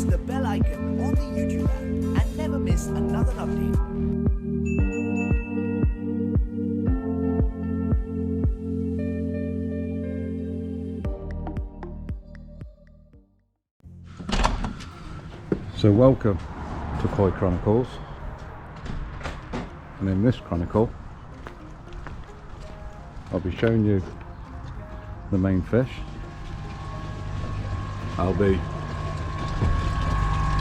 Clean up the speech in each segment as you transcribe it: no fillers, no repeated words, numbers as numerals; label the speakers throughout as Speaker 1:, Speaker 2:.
Speaker 1: the bell icon on the YouTube app and never miss another update.
Speaker 2: So welcome to Koi Chronicles, and in this chronicle I'll be showing you the main fish. I'll be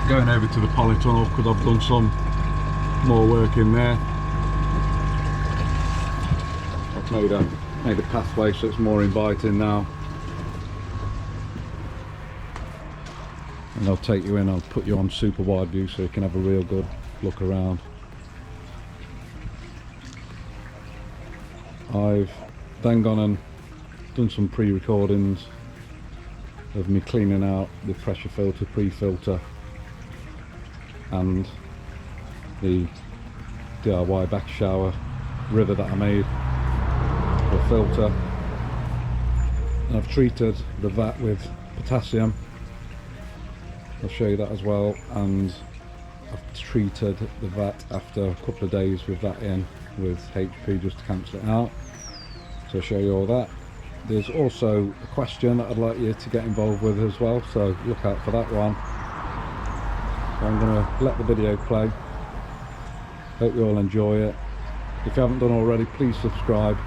Speaker 2: going over to the polytunnel because I've done some more work in there. I've made a pathway so it's more inviting now. And I'll take you in, I'll put you on super wide view so you can have a real good look around. I've then gone and done some pre-recordings of me cleaning out the pressure filter, pre-filter, and the DIY back shower river that I made for filter. And I've treated the vat with potassium. I'll show you that as well, and I've treated the vat after a couple of days with that in with HP just to cancel it out. So I'll show you all that. There's also a question that I'd like you to get involved with as well, so look out for that one. I'm going to let the video play. Hope you all enjoy it. If you haven't done already, please subscribe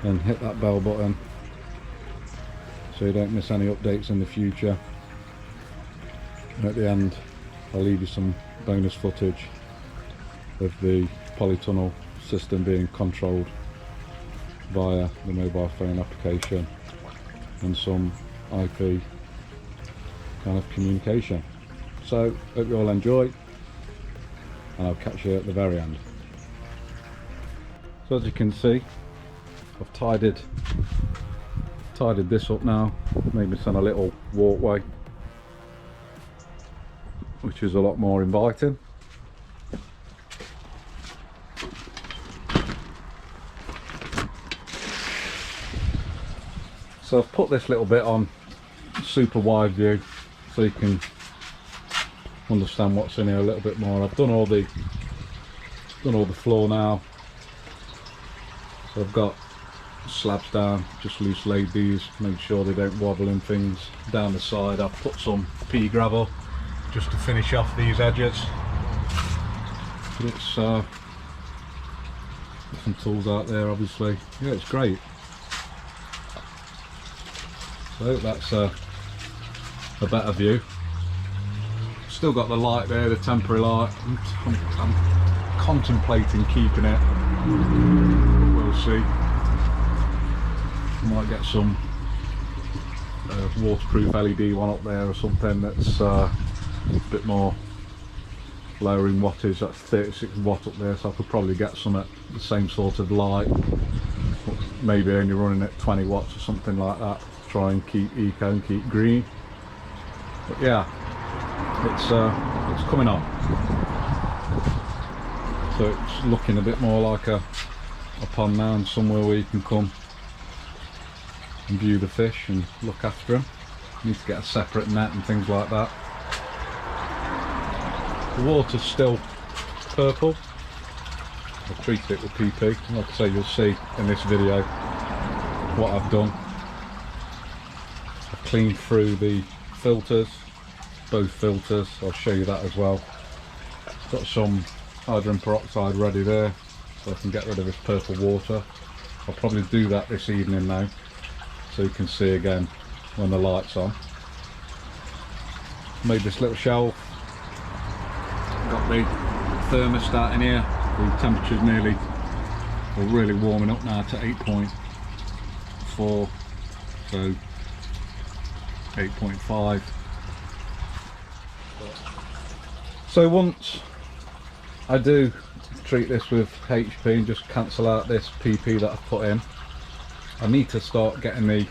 Speaker 2: and hit that bell button so you don't miss any updates in the future. And at the end I'll leave you some bonus footage of the polytunnel system being controlled via the mobile phone application and some IP kind of communication. So hope you all enjoy, and I'll catch you at the very end. So as you can see, I've tidied this up now, made this on a little walkway which is a lot more inviting. So I've put this little bit on super wide view so you can understand what's in here a little bit more. I've done all the floor now. So I've got slabs down, just loose laid these, make sure they don't wobble and things. Down the side I've put some pea gravel just to finish off these edges. But it's got some tools out there obviously. Yeah, it's great. So that's a better view. Still got the light there, the temporary light. I'm contemplating keeping it, but we'll see. Might get some waterproof LED one up there or something that's a bit more lower in wattage. That's 36 watt up there, so I could probably get some at the same sort of light, maybe only running at 20 watts or something like that. Try and keep eco and keep green. But yeah, it's coming on. So it's looking a bit more like a pond now, and somewhere where you can come and view the fish and look after them. You need to get a separate net and things like that. The water's still purple. I've treated it with PP. Like I say, you'll see in this video what I've done. I've cleaned through the filters, both filters. I'll show you that as well. Got some hydrogen peroxide ready there so I can get rid of this purple water. I'll probably do that this evening now so you can see again when the light's on. Made this little shelf. Got the thermostat in here. The temperature's really warming up now to 8.4, so 8.5. So once I do treat this with HP and just cancel out this PP that I've put in, I need to start getting the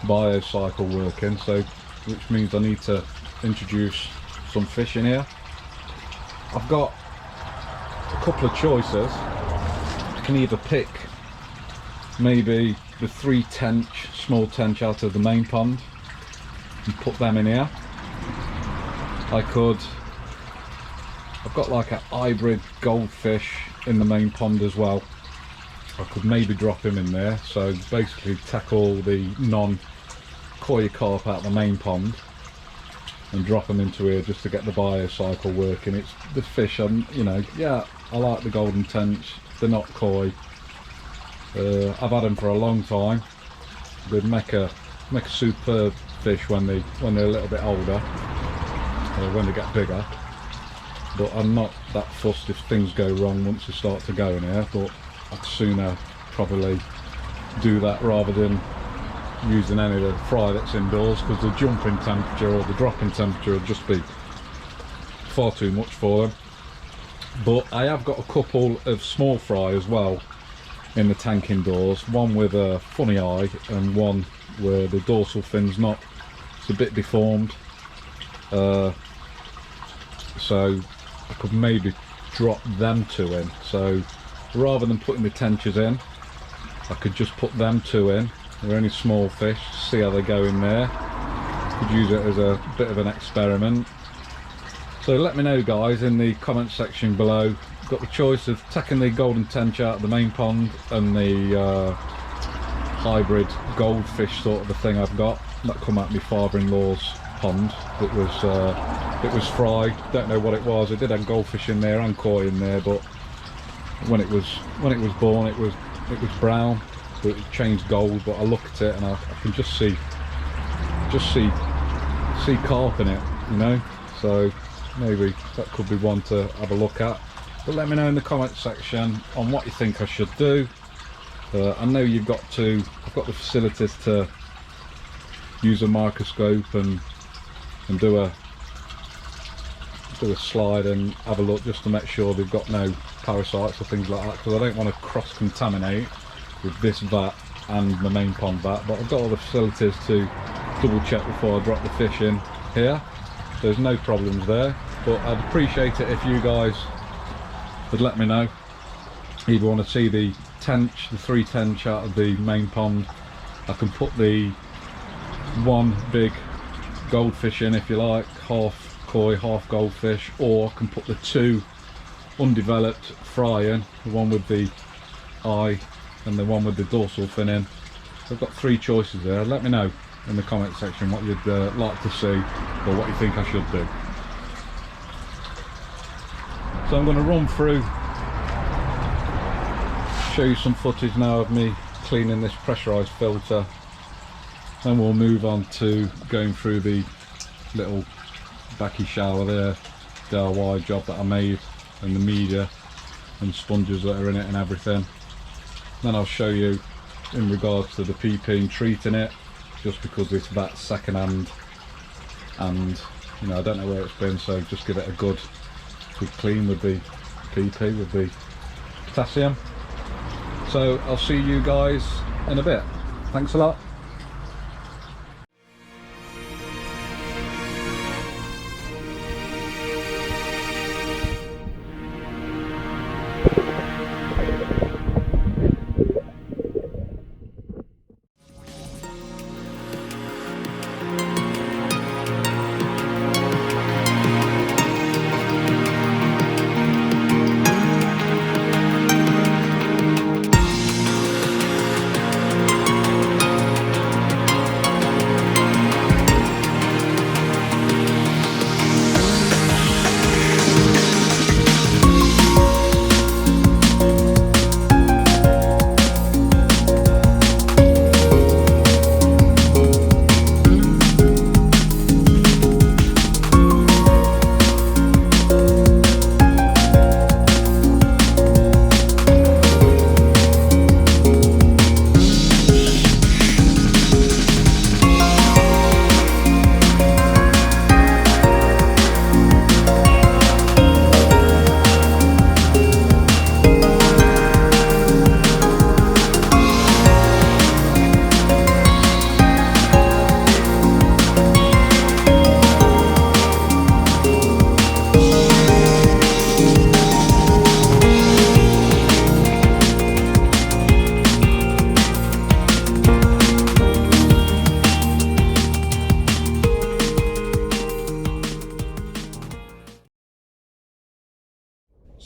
Speaker 2: biocycle working, so which means I need to introduce some fish in here. I've got a couple of choices. I can either pick maybe the 3 tench, small tench out of the main pond and put them in here, I've got like a hybrid goldfish in the main pond as well. I could maybe drop him in there, so basically take all the non-koi carp out of the main pond and drop them into here just to get the biocycle working. It's the fish, you know, yeah, I like the golden tench, they're not koi. I've had them for a long time. They'd make a superb fish when they're a little bit older, when they get bigger. But I'm not that fussed if things go wrong once they start to go in here. But I'd sooner probably do that rather than using any of the fry that's indoors, because the jumping temperature or the dropping temperature would just be far too much for them. But I have got a couple of small fry as well in the tank indoors, one with a funny eye and one where the dorsal fin's not, it's a bit deformed, so I could maybe drop them two in. So rather than putting the tenchers in, I could just put them two in. They're only small fish, see how they go in there. Could use it as a bit of an experiment. So let me know guys in the comment section below. Got the choice of taking the golden tench out of the main pond and the hybrid goldfish sort of a thing I've got. That come out of my father-in-law's pond. It was fried, don't know what it was. It did have goldfish in there and koi in there, but when it was born it was brown, but it changed gold. But I look at it and I can just see carp in it, you know. So maybe that could be one to have a look at. But let me know in the comment section on what you think I should do. I know I've got the facilities to use a microscope and do a slide and have a look just to make sure they've got no parasites or things like that, because I don't want to cross-contaminate with this vat and the main pond vat. But I've got all the facilities to double check before I drop the fish in here. There's no problems there, but I'd appreciate it if you guys would let me know. Either want to see the tench, the 3 tench out of the main pond. I can put the one big goldfish in if you like, half koi, half goldfish, or I can put the 2 undeveloped fry in, the one with the eye and the one with the dorsal fin in. So I've got 3 choices there. Let me know in the comment section what you'd like to see or what you think I should do. So I'm going to run through, show you some footage now of me cleaning this pressurised filter. Then we'll move on to going through the little backy shower there, DIY job that I made, and the media and sponges that are in it and everything. Then I'll show you in regards to the PP and treating it, just because it's that second hand and you know I don't know where it's been, so just give it a good clean with the PP, with the potassium. So I'll see you guys in a bit. Thanks a lot.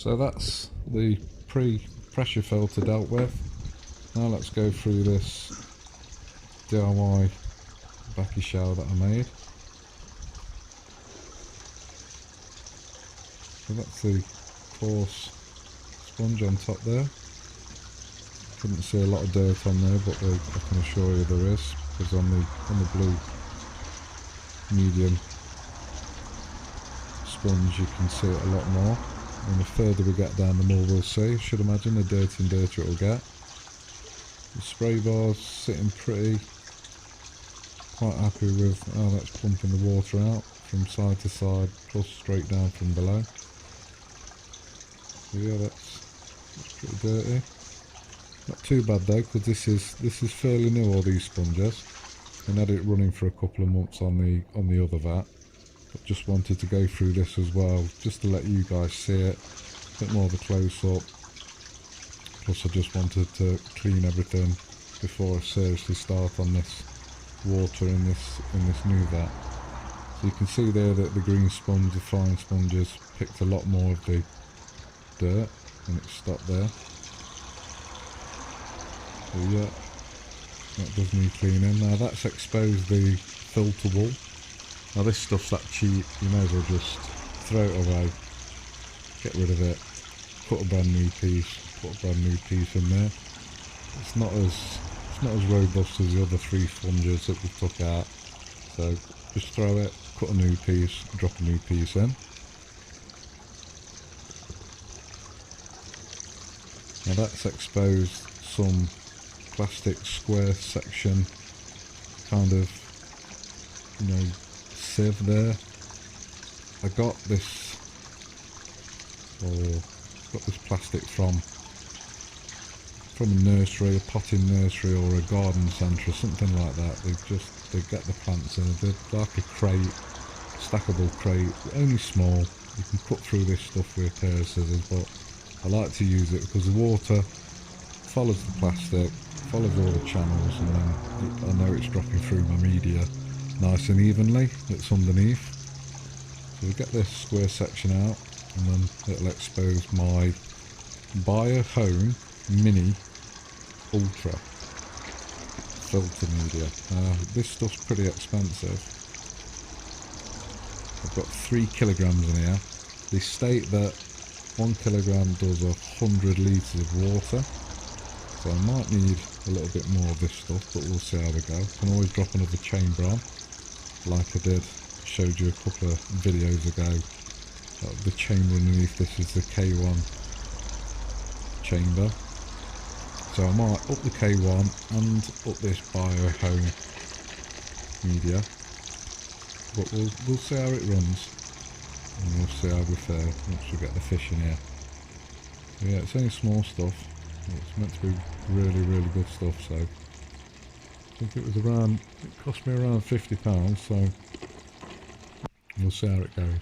Speaker 2: So that's the pre-pressure filter dealt with. Now let's go through this DIY vacuum shower that I made. So that's the coarse sponge on top there. Couldn't see a lot of dirt on there, but I can assure you there is, because on the blue medium sponge you can see it a lot more, and the further we get down the more we'll see. Should imagine the dirtier and dirtier it will get. The spray bar's sitting pretty. Quite happy with how that's pumping the water out from side to side, plus straight down from below. So yeah, that's pretty dirty. Not too bad though, because this is fairly new, all these sponges. I had it running for a couple of months on the other vat, but just wanted to go through this as well, just to let you guys see it, a bit more of a close up. Plus I just wanted to clean everything before I seriously start on this water in this new vat. So you can see there that the green sponge, the fine sponges, picked a lot more of the dirt, and it stopped there. So yeah, that does need cleaning. Now that's exposed the filter wool. Now this stuff's that cheap, you may as well just throw it away, get rid of it, put a brand new piece in there. It's not as robust as the other 3 sponges that we took out, so just throw it, cut a new piece, drop a new piece in. Now that's exposed some plastic square section, kind of, you know, sieve there. I got this plastic from a nursery, a potting nursery or a garden centre or something like that. They get the plants in, they're like a crate, stackable crate, only small. You can cut through this stuff with a pair of scissors, but I like to use it because the water follows the plastic, follows all the channels, and then I know it's dropping through my media nice and evenly. It's underneath. So we get this square section out, and then it'll expose my Bio-Home Mini Ultra filter media. This stuff's pretty expensive. I've got 3 kilograms in here. They state that 1 kilogram does 100 litres of water, so I might need a little bit more of this stuff, but we'll see how we go. I can always drop another chamber on, like I showed you a couple of videos ago. The chamber underneath this is the K1 chamber, so I might up the K1 and up this Bio-Home media, but we'll see how it runs, and we'll see how we fare once we get the fish in here. So yeah, it's only small stuff. It's meant to be really, really good stuff, so I think it cost me around £50, so we'll see how it goes.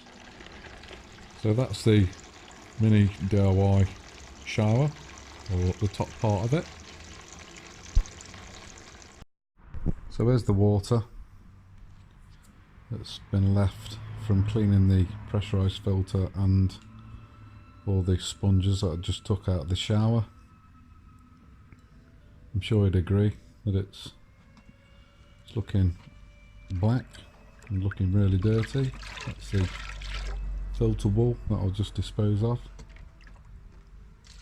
Speaker 2: So that's the mini DIY shower, or the top part of it. So there's the water that's been left from cleaning the pressurised filter and all the sponges that I just took out of the shower. I'm sure you'd agree that it's looking black and looking really dirty. That's the filter wool that I'll just dispose of.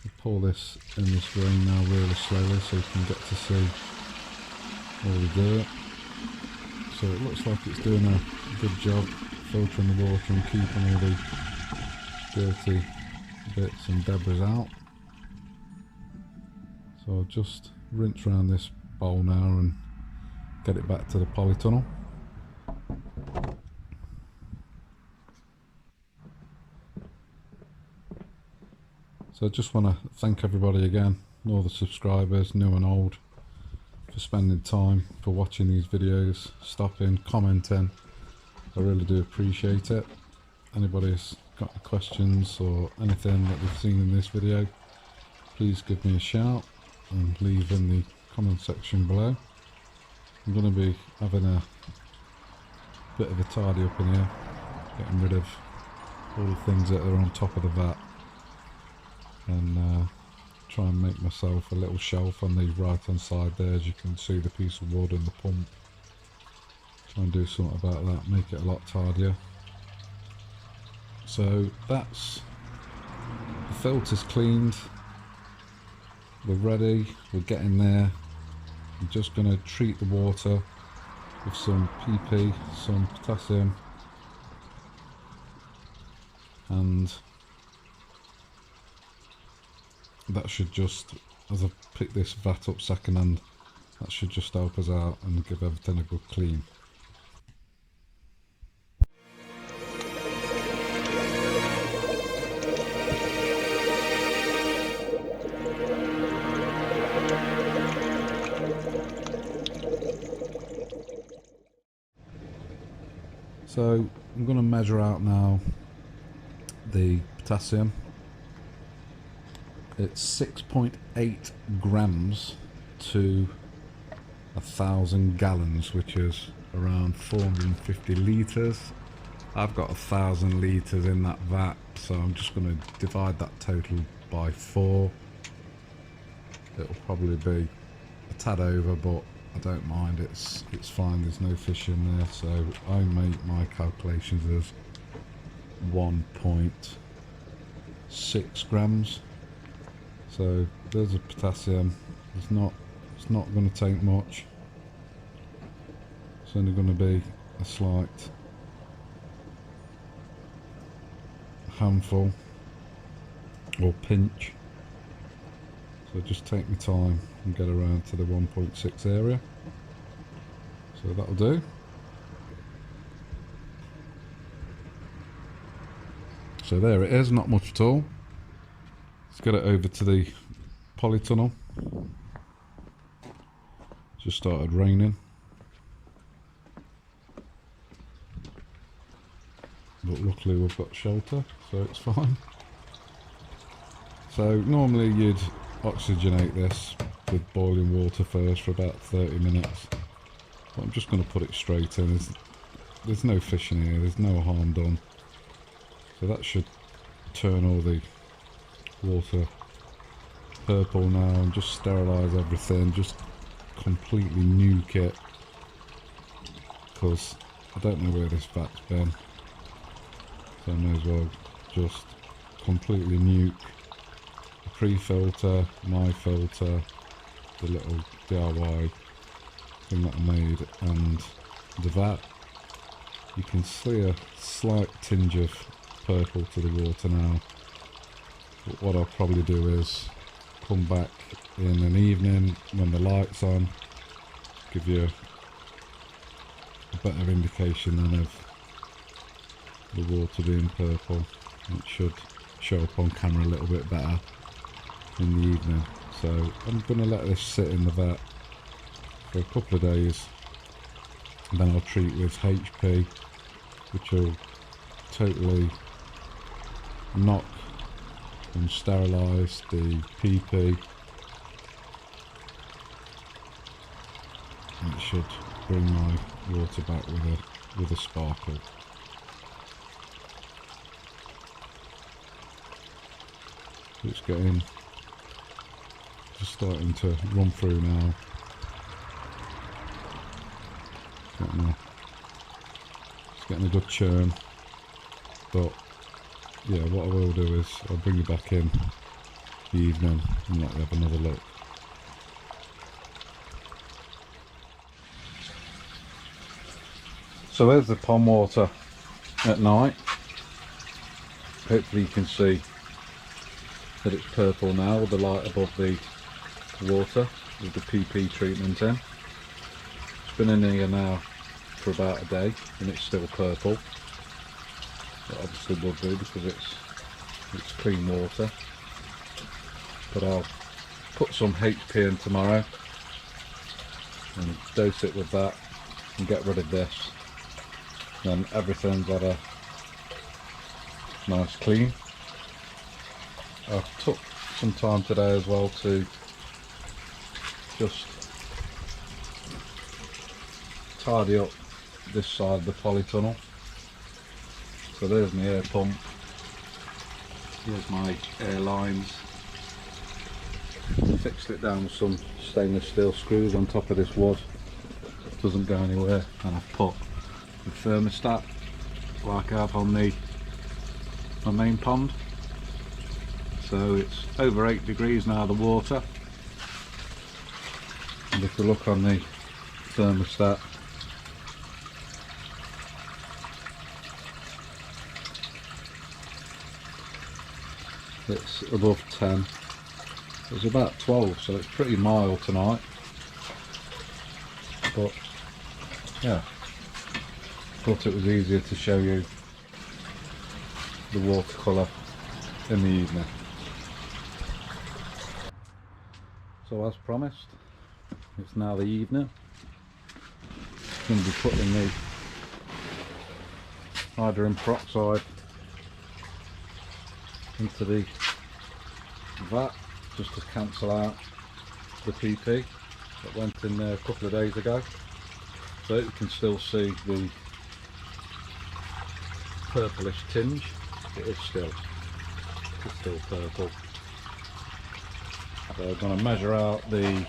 Speaker 2: I'll pour this in this drain now really slowly so you can get to see all the dirt. So it looks like it's doing a good job filtering the water and keeping all the dirty bits and debris out. So I'll just rinse around this bowl now and get it back to the polytunnel. So I just want to thank everybody again, all the subscribers, new and old, for spending time, for watching these videos, stopping, commenting. I really do appreciate it. Anybody's got any questions or anything that they've seen in this video, please give me a shout and leave in the comment section below. I'm going to be having a bit of a tidy up in here, getting rid of all the things that are on top of the vat. and try and make myself a little shelf on the right hand side there. As you can see, the piece of wood and the pump. Try and do something about that, make it a lot tidier. So that's the filters cleaned, we're ready, we're getting there. I'm just going to treat the water with some PP, some potassium, and that should just, as I pick this vat up second hand, that should just help us out and give everything a good clean. So I'm going to measure out now the potassium. It's 6.8 grams to 1,000 gallons, which is around 450 litres. I've got 1,000 litres in that vat, so I'm just going to divide that total by 4. It'll probably be a tad over, but I don't mind, it's fine, there's no fish in there. So I make my calculations as 1.6 grams. So there's a potassium. It's not going to take much. It's only going to be a slight handful or pinch. So just take my time and get around to the 1.6 area. So that'll do. So there it is, not much at all. Let's get it over to the polytunnel. Just started raining, but luckily we've got shelter, so it's fine. So normally you'd oxygenate this with boiling water first for about 30 minutes, but I'm just going to put it straight in. There's no fish in here, there's no harm done, so that should turn all the water purple now and just sterilise everything, just completely nuke it, because I don't know where this vat's been, so I may as well just completely nuke the pre-filter, my filter, the little DIY thing that I made, and the vat. You can see a slight tinge of purple to the water now, but what I'll probably do is come back in an evening when the light's on, give you a better indication then of the water being purple. It should show up on camera a little bit better in the evening. So I'm going to let this sit in the vat for a couple of days, and then I'll treat with HP, which will totally knock and sterilise the PP, and it should bring my water back with a sparkle. It's just starting to run through now. It's getting a good churn, but yeah, what I will do is I'll bring you back in the evening and let you have another look. So there's the pond water at night. Hopefully you can see that it's purple now with the light above the water with the PP treatment in. It's been in here now for about a day and it's still purple. It obviously would be because it's clean water. But I'll put some HP in tomorrow and dose it with that and get rid of this. Then everything's got a nice clean. I took some time today as well to just tidy up this side of the polytunnel. So there's my air pump, here's my air lines, fixed it down with some stainless steel screws on top of this wood. It doesn't go anywhere, and I've put the thermostat like I have on my main pond. So it's over 8 degrees now, the water. And if we look on the thermostat, it's above 10. It's about 12, so it's pretty mild tonight. But yeah, thought it was easier to show you the watercolour in the evening. So as promised, it's now the evening. I'm going to be putting the hydrogen peroxide into the vat just to cancel out the PP that went in there a couple of days ago, so you can still see the purplish tinge. It's still purple. So I'm going to measure out the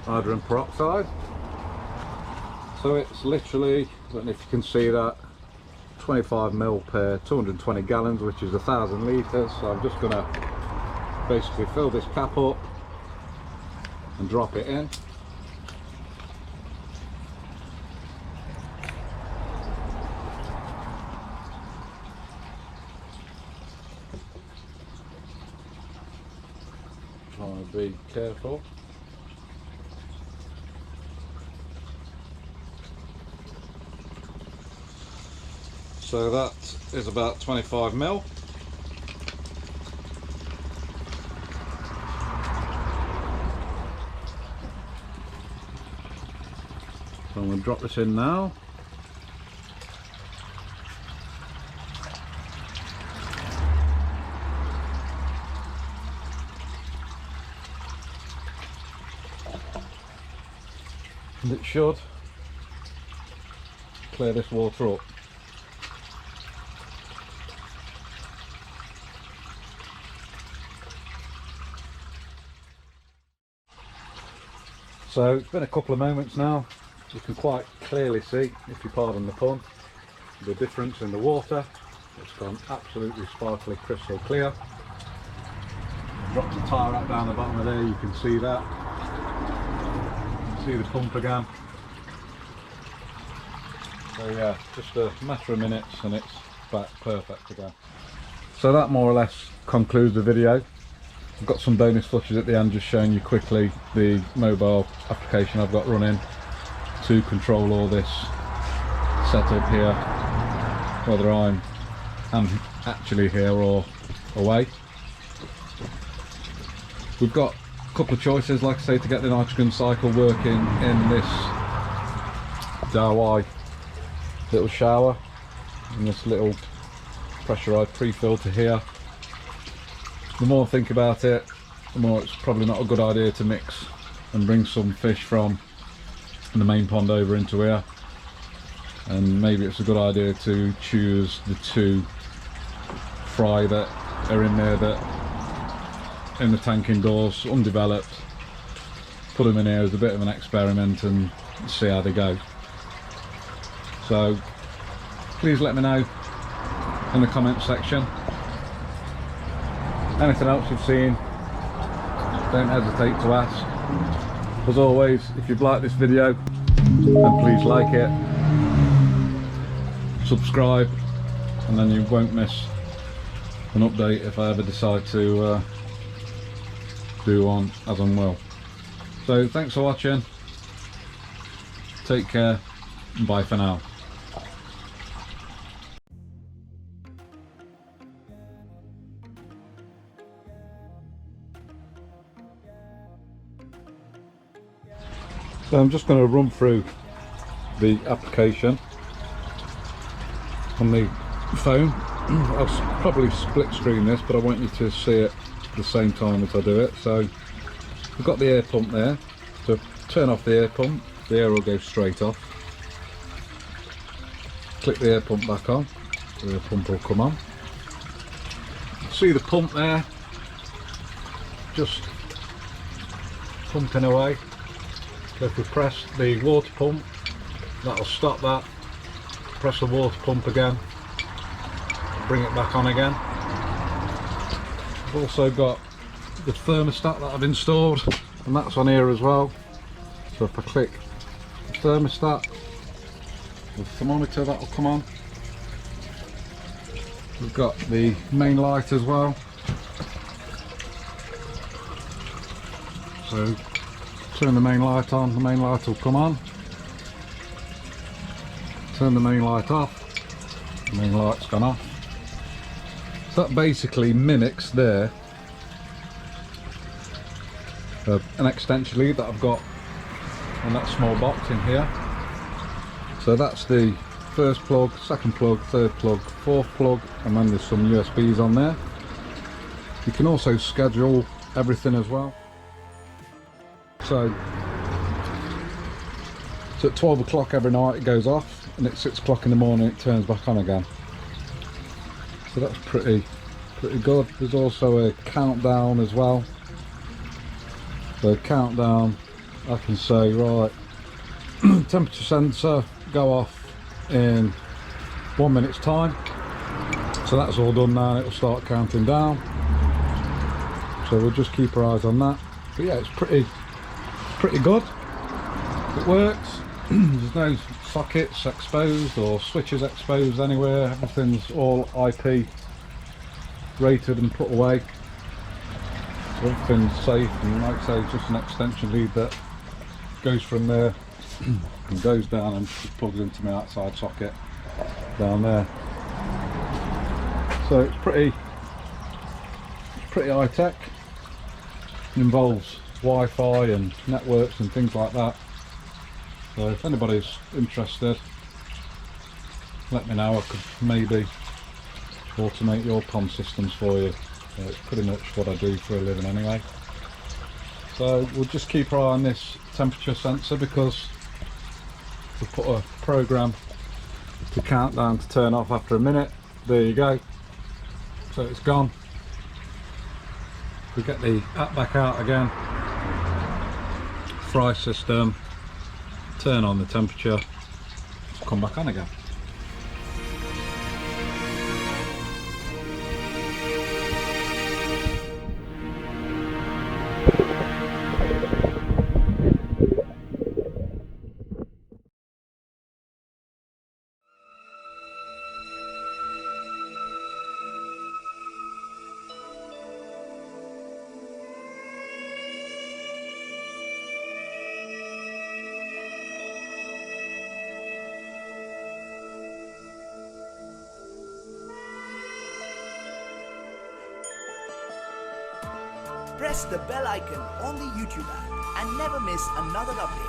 Speaker 2: hydrogen peroxide. So it's literally, I don't know if you can see that, 25 ml per 220 gallons, which is 1,000 litres. So I'm just going to basically fill this cap up and drop it in. Trying to be careful. So that is about 25 ml. So I'm going to drop this in now. And it should clear this water up. So it's been a couple of moments now. You can quite clearly see, if you pardon the pun, the difference in the water. It's gone absolutely sparkly crystal clear. Dropped the tyre rack down the bottom of there, you can see that. You can see the pump again. So yeah, just a matter of minutes and it's back perfect again. So that more or less concludes the video. I've got some bonus footage at the end just showing you quickly the mobile application I've got running to control all this setup here, whether I'm actually here or away. We've got a couple of choices, like I say, to get the nitrogen cycle working in this DIY little shower, in this little pressurized pre-filter here. The more I think about it, the more it's probably not a good idea to mix and bring some fish from the main pond over into here, and maybe it's a good idea to choose the 2 fry that are in there, that in the tank indoors, undeveloped. Put them in here as a bit of an experiment and see how they go. So please let me know in the comment section. Anything else you've seen, don't hesitate to ask. As always, if you've liked this video, then please like it, subscribe, and then you won't miss an update if I ever decide to do one as and well. So thanks for watching, take care, and bye for now. So I'm just going to run through the application on the phone. I'll probably split screen this, but I want you to see it at the same time as I do it. So we've got the air pump there. So turn off the air pump, the air will go straight off. Click the air pump back on, the pump will come on. See the pump there, just pumping away. So if we press the water pump, that'll stop that. Press the water pump again, bring it back on again. I've also got the thermostat that I've installed, and that's on here as well. So if I click the thermostat, the thermometer, that'll come on. We've got the main light as well. So turn the main light on, the main light will come on. Turn the main light off, the main light's gone off. So that basically mimics there an extension lead that I've got in that small box in here. So that's the first plug, second plug, third plug, fourth plug, and then there's some USBs on there. You can also schedule everything as well. So at 12 o'clock every night it goes off, and at 6 o'clock in the morning it turns back on again. So that's pretty good. There's also a countdown as well. So countdown, I can say, right, temperature sensor go off in 1 minute's time. So that's all done now, and it'll start counting down. So we'll just keep our eyes on that. But yeah, it's pretty good. It works. There's no sockets exposed or switches exposed anywhere. Everything's all IP rated and put away. So everything's safe, and like I say, it's just an extension lead that goes from there and goes down and just plugs into my outside socket down there. So it's pretty high tech. It involves Wi-Fi and networks and things like that. So if anybody's interested, let me know. I could maybe automate your pond systems for you. It's pretty much what I do for a living anyway. So we'll just keep our eye on this temperature sensor, because we put a program to count down to turn off after a minute. There you go. So it's gone. We get the app back out again. Fry system. Turn on the temperature. Come back on again.
Speaker 1: Press the bell icon on the YouTube app and never miss another update.